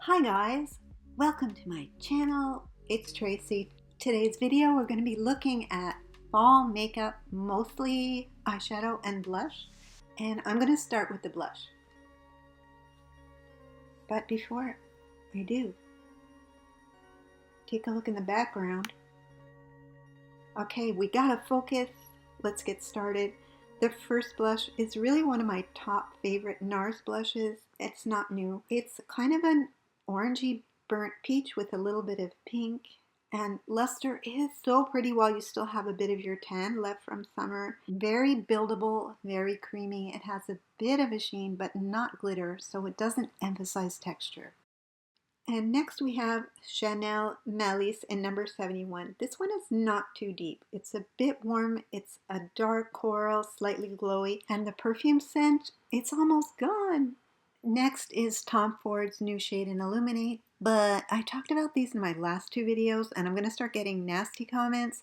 Hi guys, welcome to my channel. It's Tracy. Today's video we're going to be looking at fall makeup, mostly eyeshadow and blush, and I'm going to start with the blush. But before I do, take a look in the background. Okay, we gotta focus. Let's get started. The first blush is really one of my top favorite Nars blushes. It's not new. It's kind of an orangey burnt peach with a little bit of pink, and luster is so pretty while you still have a bit of your tan left from summer. Very buildable, very creamy. It has a bit of a sheen but not glitter, so it doesn't emphasize texture. And next we have Chanel Malice in number 71. This one is not too deep. It's a bit warm. It's a dark coral, slightly glowy, and the perfume scent, it's almost gone. Next is Tom Ford's new shade in Illuminate, but I talked about these in my last two videos and I'm going to start getting nasty comments.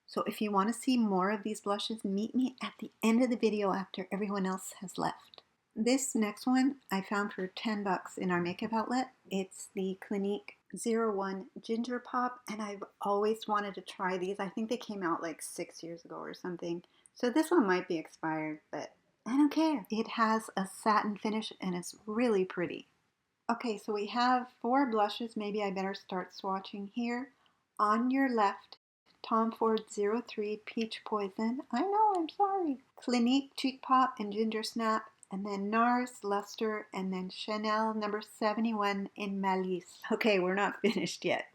So if you want to see more of these blushes, meet me at the end of the video after everyone else has left. This next one I found for 10 bucks in our makeup outlet. It's the Clinique 01 Ginger Pop, and I've always wanted to try these. I think they came out like 6 years ago or something. So this one might be expired, but I don't care. It has a satin finish and it's really pretty. Okay, so we have 4 blushes. Maybe I better start swatching here. On your left, Tom Ford 03 Peach Poison. I know, I'm sorry. Clinique Cheek Pop and Ginger Snap. And then Nars, Luster, and then Chanel number 71 in Malice. Okay, we're not finished yet.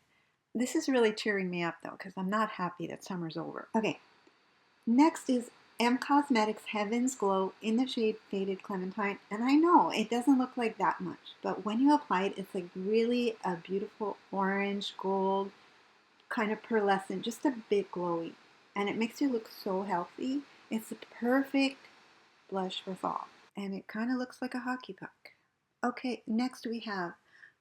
This is really cheering me up though, because I'm not happy that summer's over. Okay, next is M Cosmetics Heaven's Glow in the shade Faded Clementine. And I know it doesn't look like that much, but when you apply it, it's like really a beautiful orange, gold, kind of pearlescent, just a bit glowy. And it makes you look so healthy. It's a perfect blush for fall. And it kind of looks like a hockey puck. Okay, next we have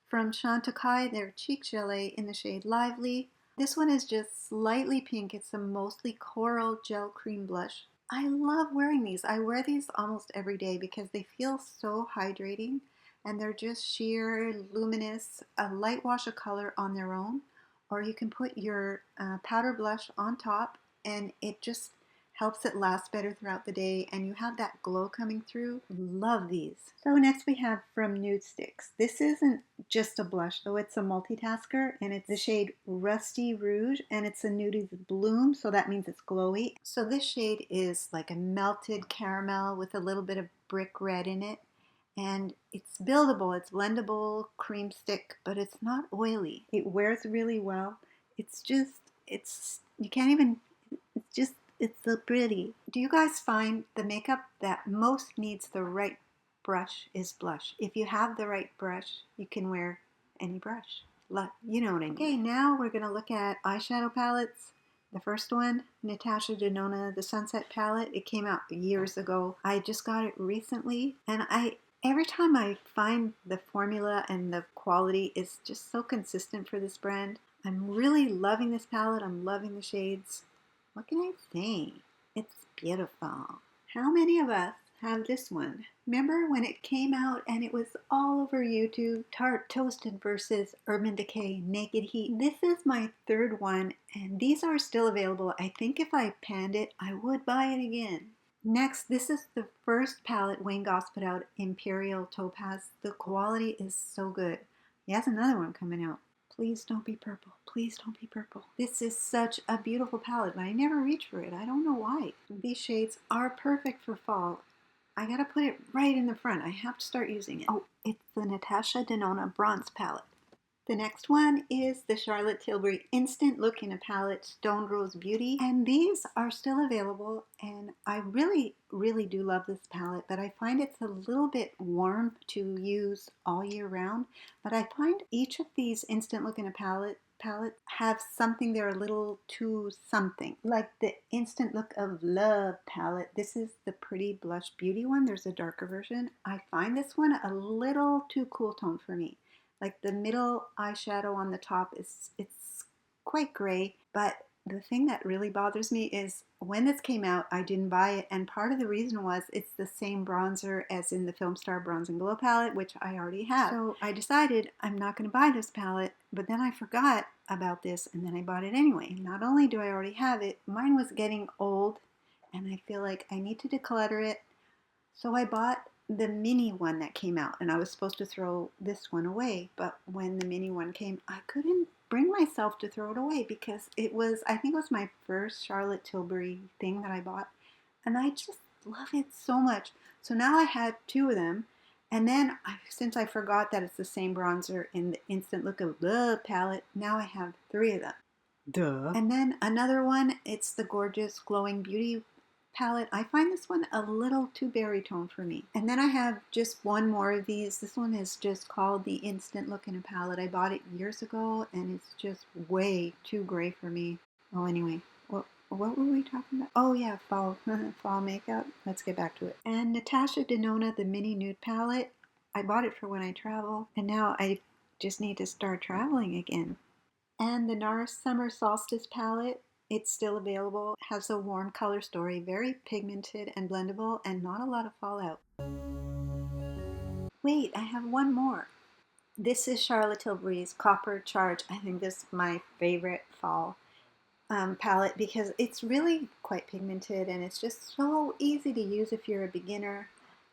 from Chantecaille their Cheek Gelée in the shade Lively. This one is just slightly pink. It's a mostly coral gel cream blush. I love wearing these. I wear these almost every day because they feel so hydrating and they're just sheer, luminous, a light wash of color on their own. Or you can put your powder blush on top and it just helps it last better throughout the day, and you have that glow coming through. Love these. So next we have from Nude Sticks. This isn't just a blush though, it's a multitasker, and it's the shade Rusty Rouge, and it's a nudie bloom, so that means it's glowy. So this shade is like a melted caramel with a little bit of brick red in it, and it's buildable, it's blendable, cream stick, but it's not oily. It wears really well. It's you can't even, it's so pretty. Do you guys find the makeup that most needs the right brush is blush? If you have the right brush, you can wear any brush. You know what I mean. Okay, now we're going to look at eyeshadow palettes. The first one, Natasha Denona, the Sunset palette. It came out years ago. I just got it recently, and every time I find the formula and the quality is just so consistent for this brand. I'm really loving this palette. I'm loving the shades. What can I say? It's beautiful. How many of us have this one? Remember when it came out and it was all over YouTube? Tarte Toasted versus Urban Decay Naked Heat. This is my third one and these are still available. I think if I panned it, I would buy it again. Next, this is the first palette Wayne Goss put out, Imperial Topaz. The quality is so good. He has another one coming out. Please don't be purple. Please don't be purple. This is such a beautiful palette, but I never reach for it. I don't know why. These shades are perfect for fall. I gotta put it right in the front. I have to start using it. Oh, it's the Natasha Denona Bronze palette. The next one is the Charlotte Tilbury Instant Look in a Palette Stone Rose Beauty. And these are still available. And I really, really do love this palette. But I find it's a little bit warm to use all year round. But I find each of these Instant Look in a Palette have something they're a little too something. Like the Instant Look of Love palette. This is the Pretty Blush Beauty one. There's a darker version. I find this one a little too cool tone for me. Like the middle eyeshadow on the top it's quite gray, but the thing that really bothers me is when this came out, I didn't buy it. And part of the reason was it's the same bronzer as in the Film Star Bronze and Glow palette, which I already have. So I decided I'm not going to buy this palette, but then I forgot about this and then I bought it anyway. Not only do I already have it, mine was getting old and I feel like I need to declutter it. So I bought the mini one that came out and I was supposed to throw this one away. But when the mini one came, I couldn't bring myself to throw it away because it was, I think it was my first Charlotte Tilbury thing that I bought. And I just love it so much. So now I have two of them. And then since I forgot that it's the same bronzer in the Instant Look of the palette, now I have three of them. Duh. And then another one, it's the gorgeous Glowing Beauty palette. I find this one a little too berry tone for me. And then I have just one more of these. This one is just called the Instant Look in a palette. I bought it years ago and it's just way too gray for me. Oh, anyway, what were we talking about? Oh yeah, fall makeup. Let's get back to it. And Natasha Denona, the mini nude palette. I bought it for when I travel and now I just need to start traveling again. And the Nars Summer Solstice palette. It's still available, has a warm color story, very pigmented and blendable, and not a lot of fallout. Wait, I have one more. This is Charlotte Tilbury's Copper Charge. I think this is my favorite fall palette because it's really quite pigmented and it's just so easy to use if you're a beginner.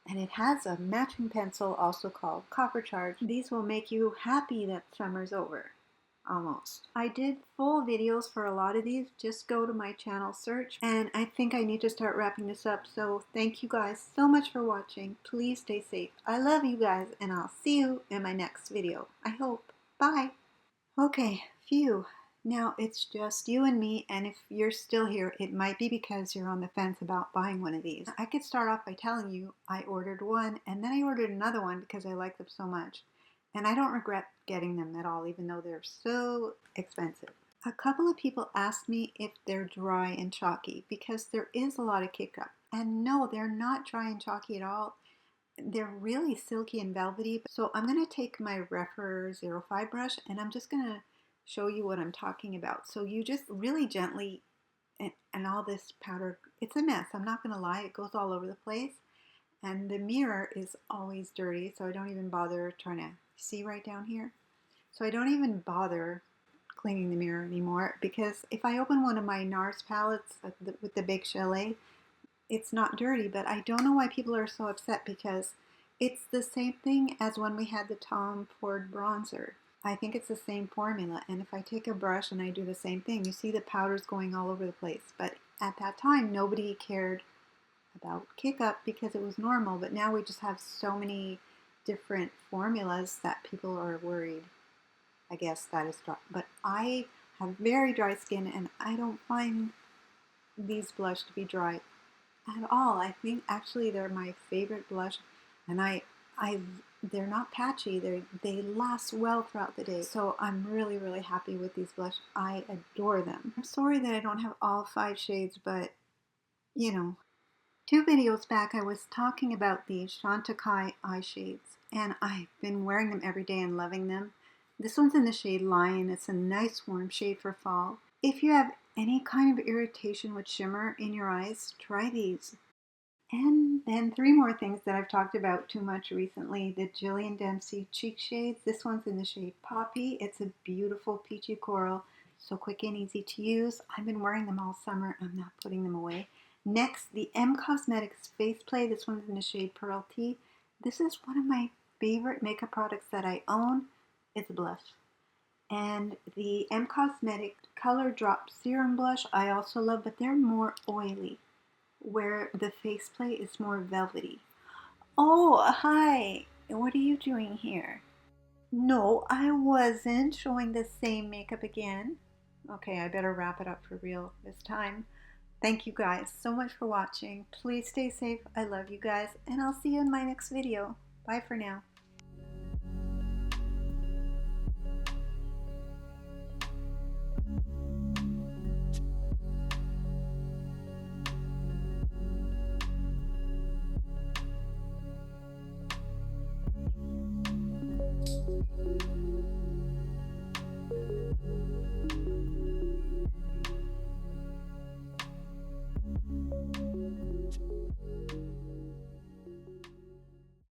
And it has a matching pencil also called Copper Charge. These will make you happy that summer's over. Almost. I did full videos for a lot of these. Just go to my channel search and I think I need to start wrapping this up. So thank you guys so much for watching. Please stay safe. I love you guys and I'll see you in my next video. I hope. Bye. Okay, phew. Now it's just you and me, and if you're still here, it might be because you're on the fence about buying one of these. I could start off by telling you I ordered one and then I ordered another one because I like them so much. And I don't regret getting them at all, even though they're so expensive. A couple of people asked me if they're dry and chalky because there is a lot of kick up. And no, they're not dry and chalky at all. They're really silky and velvety. So I'm going to take my Rephr 05 brush and I'm just going to show you what I'm talking about. So you just really gently, and all this powder, it's a mess. I'm not going to lie, it goes all over the place. And the mirror is always dirty, so I don't even bother trying to see right down here. So I don't even bother cleaning the mirror anymore because if I open one of my Nars palettes with the Big Chalet, it's not dirty, but I don't know why people are so upset because it's the same thing as when we had the Tom Ford bronzer. I think it's the same formula, and if I take a brush and I do the same thing, you see the powders going all over the place. But at that time, nobody cared about kick up because it was normal, but now we just have so many different formulas that people are worried. I guess that is dry, but I have very dry skin and I don't find these blush to be dry at all. I think actually they're my favorite blush, and they're not patchy. They last well throughout the day. So I'm really, really happy with these blush. I adore them. I'm sorry that I don't have all 5 shades, but you know, 2 videos back I was talking about these Chantecaille eye shades, and I've been wearing them every day and loving them. This one's in the shade Lion. It's a nice warm shade for fall. If you have any kind of irritation with shimmer in your eyes, try these. And then 3 more things that I've talked about too much recently. The Jillian Dempsey cheek shades. This one's in the shade Poppy. It's a beautiful peachy coral, so quick and easy to use. I've been wearing them all summer. I'm not putting them away. Next, the M Cosmetics Face Play. This one's in the shade Pearl Tea. This is one of my favorite makeup products that I own. It's a blush. And the M Cosmetics Color Drop Serum Blush I also love, but they're more oily, where the Face Play is more velvety. Oh, hi! What are you doing here? No, I wasn't showing the same makeup again. Okay, I better wrap it up for real this time. Thank you guys so much for watching. Please stay safe. I love you guys, and I'll see you in my next video. Bye for now.